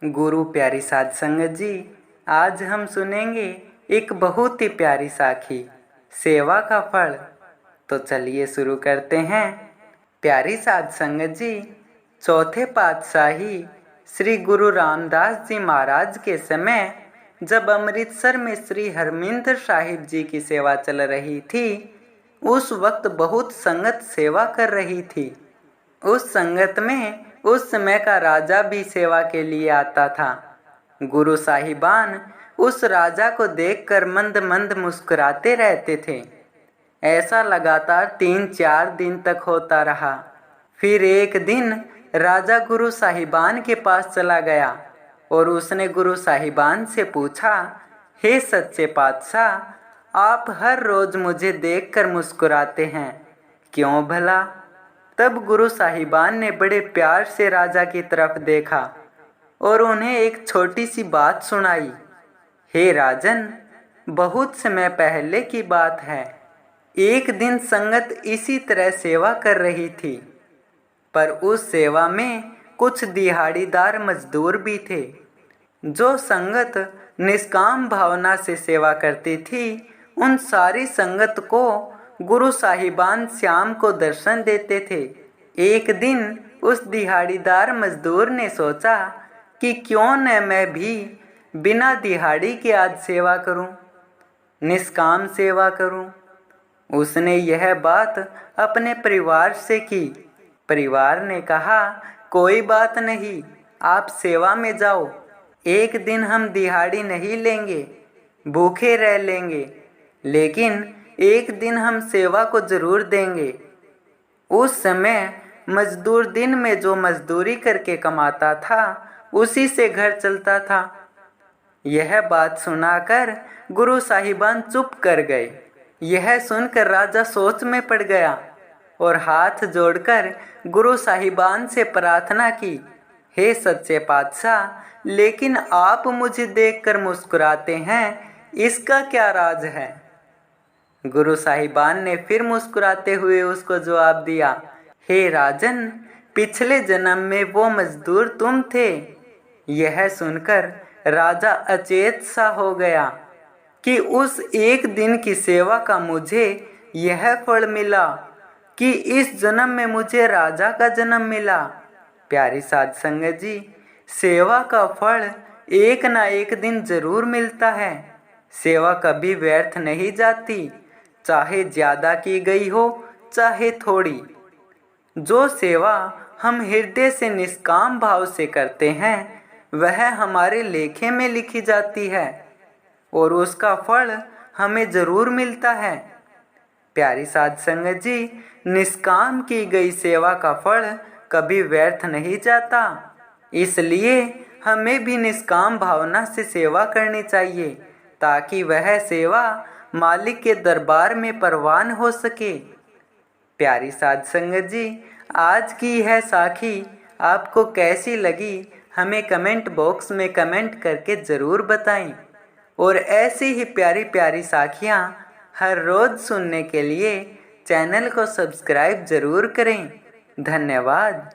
गुरु प्यारी साध संगत जी, आज हम सुनेंगे एक बहुत ही प्यारी साखी, सेवा का फल। तो चलिए शुरू करते हैं। प्यारी साध संगत जी, चौथे पातशाही श्री गुरु रामदास जी महाराज के समय जब अमृतसर में श्री हरमिंदर साहिब जी की सेवा चल रही थी, उस वक्त बहुत संगत सेवा कर रही थी। उस संगत में उस समय का राजा भी सेवा के लिए आता था। गुरु साहिबान उस राजा को देखकर मंद मंद मुस्कुराते रहते थे। ऐसा लगातार 3-4 दिन तक होता रहा। फिर एक दिन राजा गुरु साहिबान के पास चला गया और उसने गुरु साहिबान से पूछा, हे सच्चे पातशाह, आप हर रोज मुझे देखकर मुस्कुराते हैं, क्यों भला? तब गुरु साहिबान ने बड़े प्यार से राजा की तरफ देखा और उन्हें एक छोटी सी बात सुनाई। हे राजन, बहुत समय पहले की बात है। एक दिन संगत इसी तरह सेवा कर रही थी, पर उस सेवा में कुछ दिहाड़ीदार मजदूर भी थे। जो संगत निष्काम भावना से सेवा करती थी, उन सारी संगत को गुरु साहिबान शाम को दर्शन देते थे। एक दिन उस दिहाड़ीदार मजदूर ने सोचा कि क्यों न मैं भी बिना दिहाड़ी के आज सेवा करूं, निष्काम सेवा करूं। उसने यह बात अपने परिवार से की। परिवार ने कहा, कोई बात नहीं, आप सेवा में जाओ। एक दिन हम दिहाड़ी नहीं लेंगे, भूखे रह लेंगे, लेकिन एक दिन हम सेवा को जरूर देंगे। उस समय मजदूर दिन में जो मजदूरी करके कमाता था, उसी से घर चलता था। यह बात सुनाकर गुरु साहिबान चुप कर गए। यह सुनकर राजा सोच में पड़ गया और हाथ जोड़कर गुरु साहिबान से प्रार्थना की, हे सच्चे पातशाह, लेकिन आप मुझे देखकर मुस्कुराते हैं, इसका क्या राज है? गुरु साहिबान ने फिर मुस्कुराते हुए उसको जवाब दिया, हे राजन, पिछले जन्म में वो मजदूर तुम थे। यह सुनकर राजा अचेत सा हो गया कि उस एक दिन की सेवा का मुझे यह फल मिला कि इस जन्म में मुझे राजा का जन्म मिला। प्यारी साध संगत जी, सेवा का फल एक ना एक दिन जरूर मिलता है। सेवा कभी व्यर्थ नहीं जाती, चाहे ज़्यादा की गई हो चाहे थोड़ी। जो सेवा हम हृदय से निष्काम भाव से करते हैं, वह हमारे लेखे में लिखी जाती है और उसका फल हमें ज़रूर मिलता है। प्यारी साध संगत जी, निष्काम की गई सेवा का फल कभी व्यर्थ नहीं जाता। इसलिए हमें भी निष्काम भावना से सेवा करनी चाहिए, ताकि वह सेवा मालिक के दरबार में परवान हो सके। प्यारी साध संगत जी, आज की यह साखी आपको कैसी लगी, हमें कमेंट बॉक्स में कमेंट करके ज़रूर बताएं। और ऐसी ही प्यारी प्यारी साखियाँ हर रोज़ सुनने के लिए चैनल को सब्सक्राइब ज़रूर करें। धन्यवाद।